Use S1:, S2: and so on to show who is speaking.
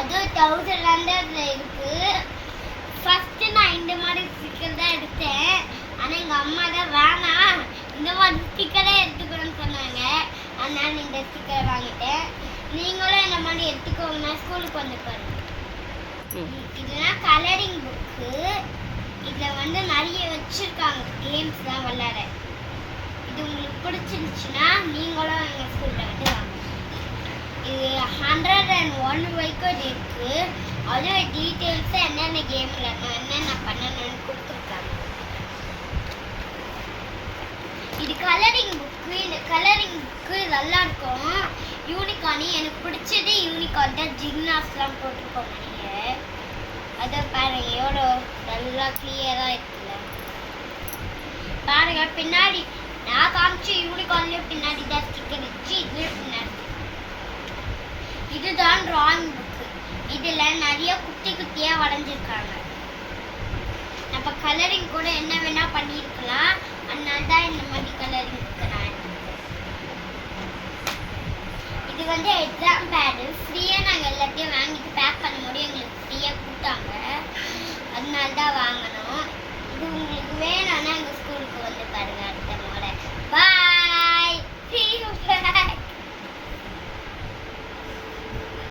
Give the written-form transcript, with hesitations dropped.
S1: அது 1100ல இருக்கு. ஃபர்ஸ்ட் நான் இந்த மாதிரி ஸ்டிக்கர் தான் எடுத்தேன். ஆனால் எங்கள் அம்மா தான் வேணாம் இந்த மாதிரி ஸ்டிக்கரே எடுத்துக்கணும்னு சொன்னாங்க. அதனால இந்த ஸ்டிக்கரை வாங்கிட்டேன். நீங்களும் இந்த மாதிரி எடுத்துக்கோங்கன்னா ஸ்கூலுக்கு வந்து பாருங்க. இதுதான் கலரிங் புக்கு. இதில் வந்து நிறைய வச்சுருக்காங்க கேம்ஸ்லாம் விளையாட. இது உங்களுக்கு பிடிச்சிருந்துச்சுன்னா நீங்களும் எங்கள் ஸ்கூலில் வந்து வாங்க. இது 101 வரைக்கும் இருக்கு. அதோட டீட்டெயில்ஸ் என்னென்ன கேம் விளையாடணும் என்னென்ன பண்ணணும்னு கொடுத்துருக்காங்க. இது கலரிங் புக்கு. இந்த கலரிங் புக்கு நல்லா இருக்கும். யூனிகார்னி எனக்கு பிடிச்சது யூனிகார்ன் தான். ஜிம்னாஸ்லாம் போட்டிருக்கோம் நீங்கள். அதை பாருங்க எவ்வளோ நல்லா கிளியராக இருக்குல்ல. பாருங்க பின்னாடி நான் காமிச்ச யூனிகார்ன்லேயும் பின்னாடி தான் ஸ்டிக்கர் வச்சு இதுலேயும் பின்னாடி. இதுதான் டிராயிங் புக்கு. இதில் நிறைய குட்டி குட்டியாக வரைஞ்சிருக்காங்க. நம்ம கலரிங் கூட என்ன வேணா பண்ணியிருக்கலாம். அதனால தான் இந்த மாதிரி கலரிங் புக்கு நான் இது வந்து எக்ஸாம் பேடு ஃப்ரீயாக நாங்கள் எல்லாத்தையும் வாங்கிட்டு பேக் பண்ண முடியும். எங்களுக்கு ஃப்ரீயாக கொடுத்தாங்க. அதனால தான் வாங்கணும். இது உங்களுக்கு வேணும்னா எங்கள் ஸ்கூலுக்கு வந்து பாருங்கள் அடுத்த முறை. பாய்.